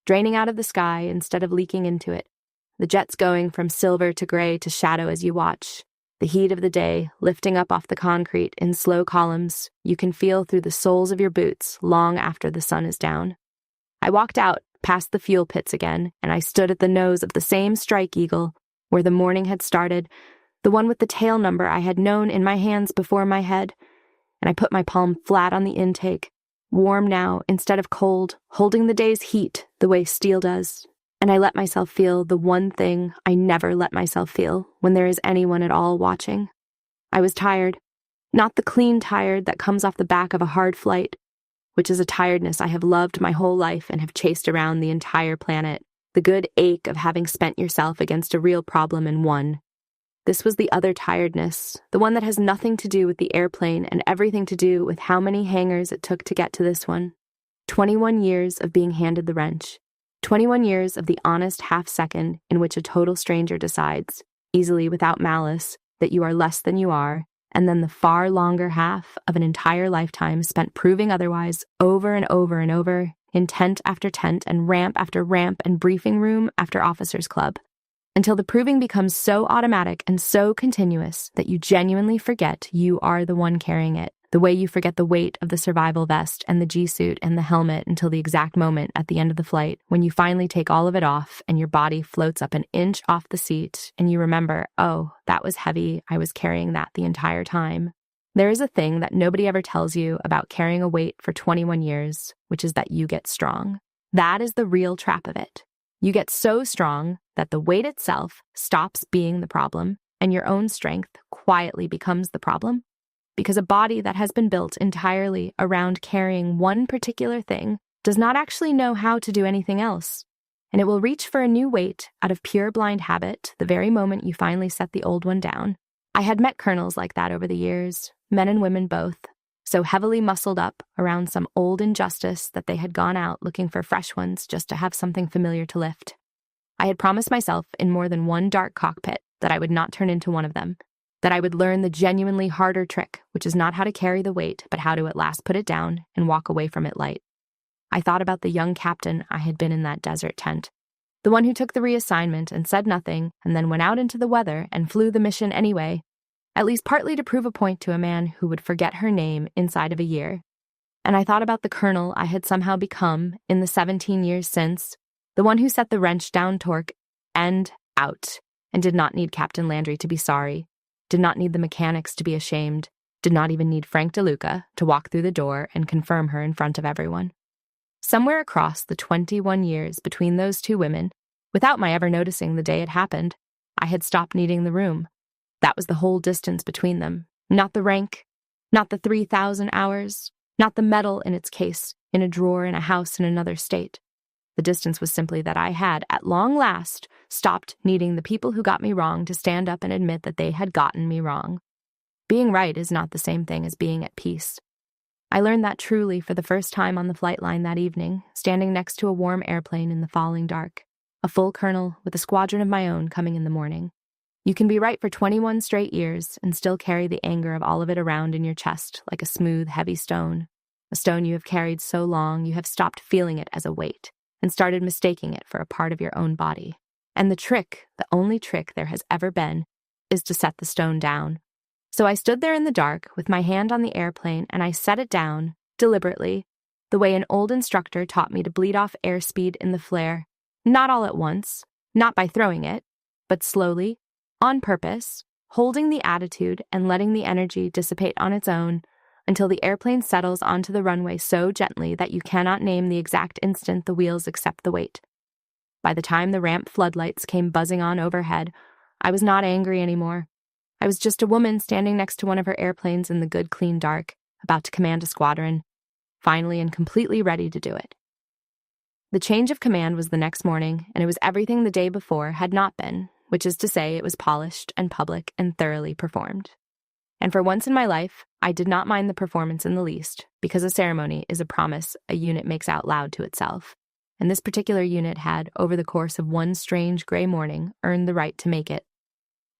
draining out of the sky instead of leaking into it, the jets going from silver to gray to shadow as you watch, the heat of the day lifting up off the concrete in slow columns you can feel through the soles of your boots long after the sun is down. I walked out past the fuel pits again, and I stood at the nose of the same Strike Eagle, where the morning had started, the one with the tail number I had known in my hands before my head, and I put my palm flat on the intake, warm now instead of cold, holding the day's heat the way steel does, and I let myself feel the one thing I never let myself feel when there is anyone at all watching. I was tired, not the clean tired that comes off the back of a hard flight, which is a tiredness I have loved my whole life and have chased around the entire planet, the good ache of having spent yourself against a real problem and won. This was the other tiredness, the one that has nothing to do with the airplane and everything to do with how many hangars it took to get to this one. 21 years of being handed the wrench. 21 years of the honest half-second in which a total stranger decides, easily without malice, that you are less than you are, and then the far longer half of an entire lifetime spent proving otherwise over and over and over, in tent after tent and ramp after ramp and briefing room after officers' club, until the proving becomes so automatic and so continuous that you genuinely forget you are the one carrying it, the way you forget the weight of the survival vest and the G-suit and the helmet until the exact moment at the end of the flight when you finally take all of it off and your body floats up an inch off the seat and you remember, oh, that was heavy, I was carrying that the entire time. There is a thing that nobody ever tells you about carrying a weight for 21 years, which is that you get strong. That is the real trap of it. You get so strong that the weight itself stops being the problem and your own strength quietly becomes the problem. Because a body that has been built entirely around carrying one particular thing does not actually know how to do anything else. And it will reach for a new weight out of pure blind habit the very moment you finally set the old one down. I had met colonels like that over the years, men and women both, so heavily muscled up around some old injustice that they had gone out looking for fresh ones just to have something familiar to lift. I had promised myself in more than one dark cockpit that I would not turn into one of them, that I would learn the genuinely harder trick, which is not how to carry the weight, but how to at last put it down and walk away from it light. I thought about the young captain I had been in that desert tent, the one who took the reassignment and said nothing and then went out into the weather and flew the mission anyway, at least partly to prove a point to a man who would forget her name inside of a year. And I thought about the colonel I had somehow become in the 17 years since, the one who set the wrench down torque and out, and did not need Captain Landry to be sorry, did not need the mechanics to be ashamed, did not even need Frank DeLuca to walk through the door and confirm her in front of everyone. Somewhere across the 21 years between those two women, without my ever noticing the day it happened, I had stopped needing the room. That was the whole distance between them. Not the rank, not the 3,000 hours, not the medal in its case, in a drawer in a house in another state. The distance was simply that I had, at long last, stopped needing the people who got me wrong to stand up and admit that they had gotten me wrong. Being right is not the same thing as being at peace. I learned that truly for the first time on the flight line that evening, standing next to a warm airplane in the falling dark, a full colonel with a squadron of my own coming in the morning. You can be right for 21 straight years and still carry the anger of all of it around in your chest like a smooth, heavy stone, a stone you have carried so long you have stopped feeling it as a weight and started mistaking it for a part of your own body. And the trick, the only trick there has ever been, is to set the stone down. So I stood there in the dark with my hand on the airplane and I set it down, deliberately, the way an old instructor taught me to bleed off airspeed in the flare, not all at once, not by throwing it, but slowly, on purpose, holding the attitude and letting the energy dissipate on its own until the airplane settles onto the runway so gently that you cannot name the exact instant the wheels accept the weight. By the time the ramp floodlights came buzzing on overhead, I was not angry anymore. I was just a woman standing next to one of her airplanes in the good, clean dark, about to command a squadron, finally and completely ready to do it. The change of command was the next morning, and it was everything the day before had not been, which is to say it was polished and public and thoroughly performed. And for once in my life, I did not mind the performance in the least, because a ceremony is a promise a unit makes out loud to itself. And this particular unit had, over the course of one strange gray morning, earned the right to make it.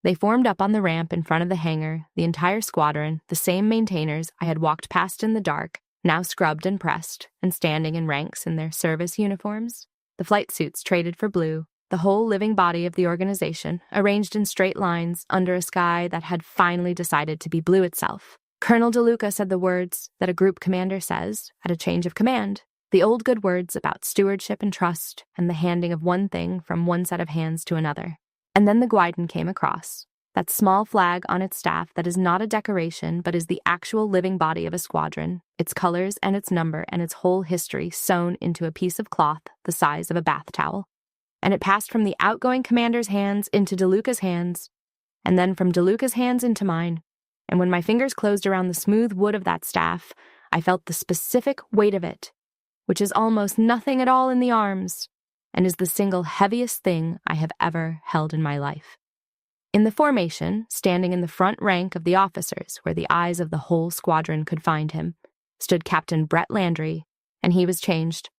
They formed up on the ramp in front of the hangar, the entire squadron, the same maintainers I had walked past in the dark, now scrubbed and pressed, and standing in ranks in their service uniforms, the flight suits traded for blue, the whole living body of the organization, arranged in straight lines under a sky that had finally decided to be blue itself. Colonel DeLuca said the words that a group commander says at a change of command, the old good words about stewardship and trust and the handing of one thing from one set of hands to another. And then the guidon came across, that small flag on its staff that is not a decoration but is the actual living body of a squadron, its colors and its number and its whole history sewn into a piece of cloth the size of a bath towel. And it passed from the outgoing commander's hands into DeLuca's hands, and then from DeLuca's hands into mine. And when my fingers closed around the smooth wood of that staff, I felt the specific weight of it, which is almost nothing at all in the arms, and is the single heaviest thing I have ever held in my life. In the formation, standing in the front rank of the officers where the eyes of the whole squadron could find him, stood Captain Brett Landry, and he was changed.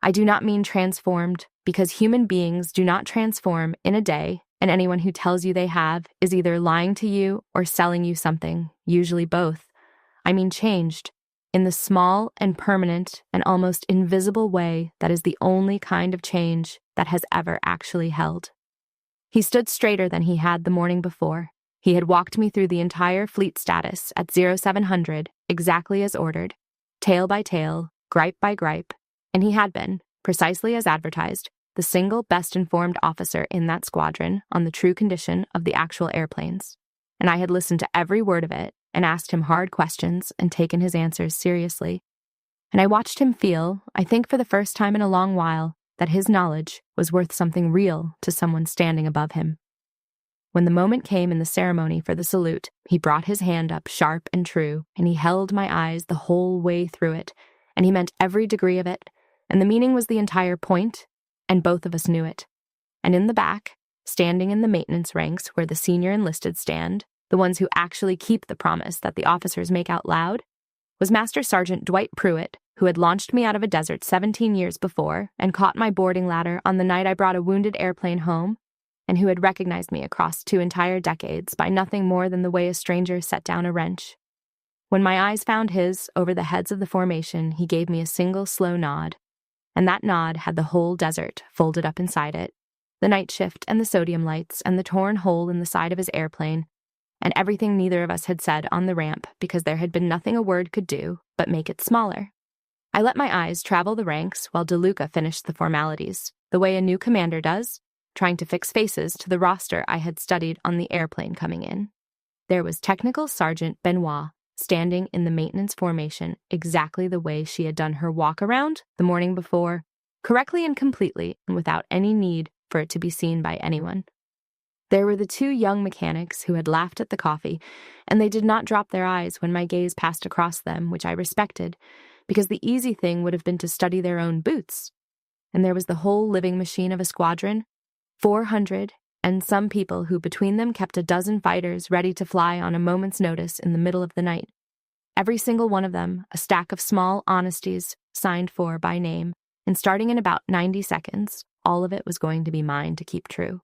I do not mean transformed, because human beings do not transform in a day, and anyone who tells you they have is either lying to you or selling you something, usually both. I mean changed, in the small and permanent and almost invisible way that is the only kind of change that has ever actually held. He stood straighter than he had the morning before. He had walked me through the entire fleet status at 0700, exactly as ordered, tail by tail, gripe by gripe, and he had been, precisely as advertised, the single best-informed officer in that squadron on the true condition of the actual airplanes. And I had listened to every word of it and asked him hard questions and taken his answers seriously. And I watched him feel, I think for the first time in a long while, that his knowledge was worth something real to someone standing above him. When the moment came in the ceremony for the salute, he brought his hand up sharp and true, and he held my eyes the whole way through it, and he meant every degree of it, and the meaning was the entire point, and both of us knew it. And in the back, standing in the maintenance ranks where the senior enlisted stand, the ones who actually keep the promise that the officers make out loud, was Master Sergeant Dwight Pruitt, who had launched me out of a desert 17 years before and caught my boarding ladder on the night I brought a wounded airplane home, and who had recognized me across 2 entire decades by nothing more than the way a stranger set down a wrench. When my eyes found his over the heads of the formation, he gave me a single slow nod, and that nod had the whole desert folded up inside it, the night shift and the sodium lights and the torn hole in the side of his airplane, and everything neither of us had said on the ramp because there had been nothing a word could do but make it smaller. I let my eyes travel the ranks while DeLuca finished the formalities, the way a new commander does, trying to fix faces to the roster I had studied on the airplane coming in. There was Technical Sergeant Benoit, standing in the maintenance formation exactly the way she had done her walk-around the morning before, correctly and completely and without any need for it to be seen by anyone. There were the 2 young mechanics who had laughed at the coffee, and they did not drop their eyes when my gaze passed across them, which I respected, because the easy thing would have been to study their own boots. And there was the whole living machine of a squadron, 400, and some people who between them kept a dozen fighters ready to fly on a moment's notice in the middle of the night. Every single one of them, a stack of small honesties, signed for by name, and starting in about 90 seconds, all of it was going to be mine to keep true.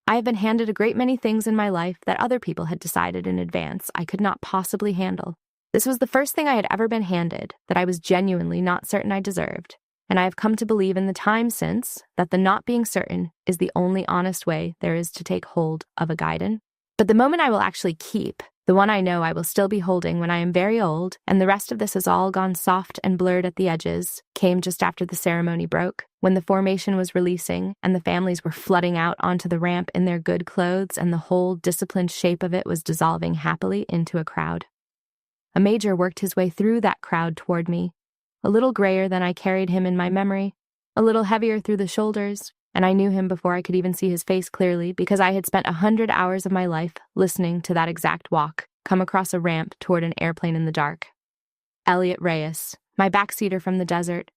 I have been handed a great many things in my life that other people had decided in advance I could not possibly handle. This was the first thing I had ever been handed that I was genuinely not certain I deserved, and I have come to believe in the time since that the not being certain is the only honest way there is to take hold of a guidon. But the moment I will actually keep, the one I know I will still be holding when I am very old, and the rest of this has all gone soft and blurred at the edges, came just after the ceremony broke, when the formation was releasing and the families were flooding out onto the ramp in their good clothes and the whole disciplined shape of it was dissolving happily into a crowd. A major worked his way through that crowd toward me, a little grayer than I carried him in my memory, a little heavier through the shoulders, and I knew him before I could even see his face clearly because I had spent 100 hours of my life listening to that exact walk come across a ramp toward an airplane in the dark. Elliot Reyes, my backseater from the desert,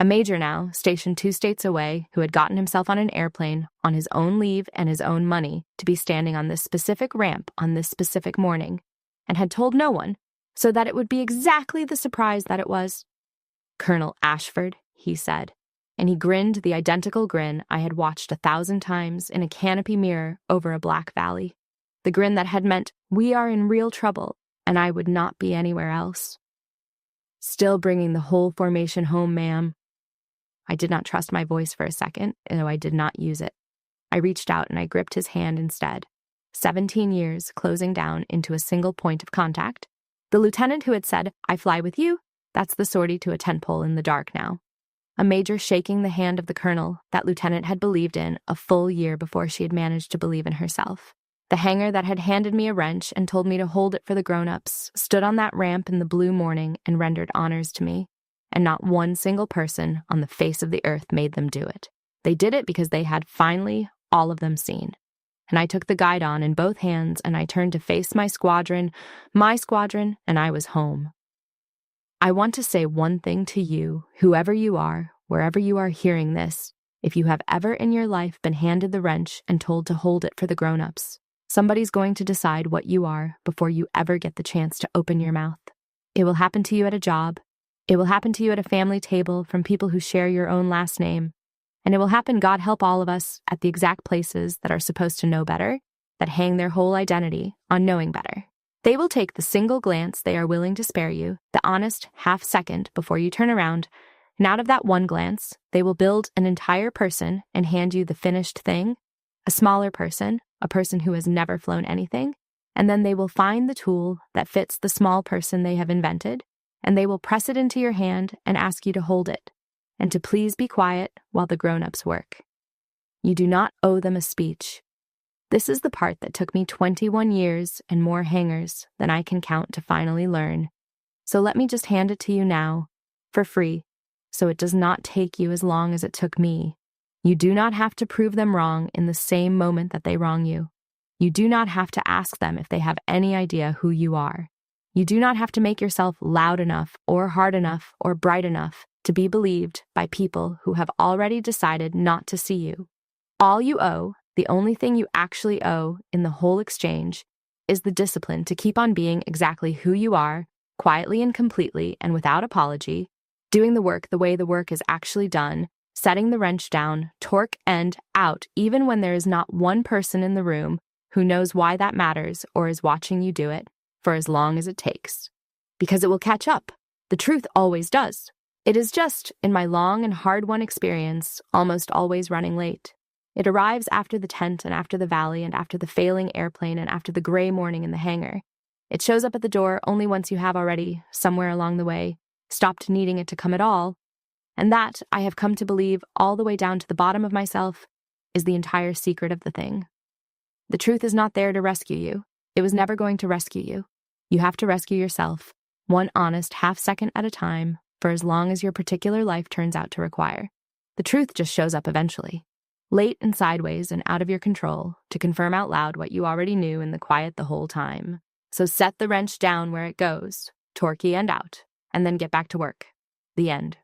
a major now, stationed 2 states away, who had gotten himself on an airplane on his own leave and his own money to be standing on this specific ramp on this specific morning, and had told no one, so that it would be exactly the surprise that it was. "Colonel Ashford," he said, and he grinned the identical grin I had watched 1,000 times in a canopy mirror over a black valley, the grin that had meant we are in real trouble and I would not be anywhere else. "Still bringing the whole formation home, ma'am." I did not trust my voice for a second, though I did not use it. I reached out and I gripped his hand instead. 17 years closing down into a single point of contact. The lieutenant who had said, "I fly with you," that's the sortie to a tent pole in the dark now. A major shaking the hand of the colonel that lieutenant had believed in a full year before she had managed to believe in herself. The hangar that had handed me a wrench and told me to hold it for the grown-ups stood on that ramp in the blue morning and rendered honors to me, and not one single person on the face of the earth made them do it. They did it because they had finally, all of them, seen. And I took the guidon in both hands and I turned to face my squadron, and I was home. I want to say one thing to you, whoever you are, wherever you are hearing this. If you have ever in your life been handed the wrench and told to hold it for the grown-ups, somebody's going to decide what you are before you ever get the chance to open your mouth. It will happen to you at a job. It will happen to you at a family table from people who share your own last name. And it will happen, God help all of us, at the exact places that are supposed to know better, that hang their whole identity on knowing better. They will take the single glance they are willing to spare you, the honest half second before you turn around, and out of that one glance, they will build an entire person and hand you the finished thing, a smaller person, a person who has never flown anything, and then they will find the tool that fits the small person they have invented, and they will press it into your hand and ask you to hold it, and to please be quiet while the grown-ups work. You do not owe them a speech. This is the part that took me 21 years and more hangars than I can count to finally learn. So let me just hand it to you now, for free, so it does not take you as long as it took me. You do not have to prove them wrong in the same moment that they wrong you. You do not have to ask them if they have any idea who you are. You do not have to make yourself loud enough or hard enough or bright enough to be believed by people who have already decided not to see you. All you owe, the only thing you actually owe in the whole exchange, is the discipline to keep on being exactly who you are, quietly and completely and without apology, doing the work the way the work is actually done, setting the wrench down, torque end out, even when there is not one person in the room who knows why that matters or is watching you do it, for as long as it takes. Because it will catch up. The truth always does. It is just, in my long and hard-won experience, almost always running late. It arrives after the tent and after the valley and after the failing airplane and after the gray morning in the hangar. It shows up at the door only once you have already, somewhere along the way, stopped needing it to come at all. And that, I have come to believe all the way down to the bottom of myself, is the entire secret of the thing. The truth is not there to rescue you. It was never going to rescue you. You have to rescue yourself, one honest half second at a time, for as long as your particular life turns out to require. The truth just shows up eventually, late and sideways and out of your control, to confirm out loud what you already knew in the quiet the whole time. So set the wrench down where it goes, torquey end out, and then get back to work. The end.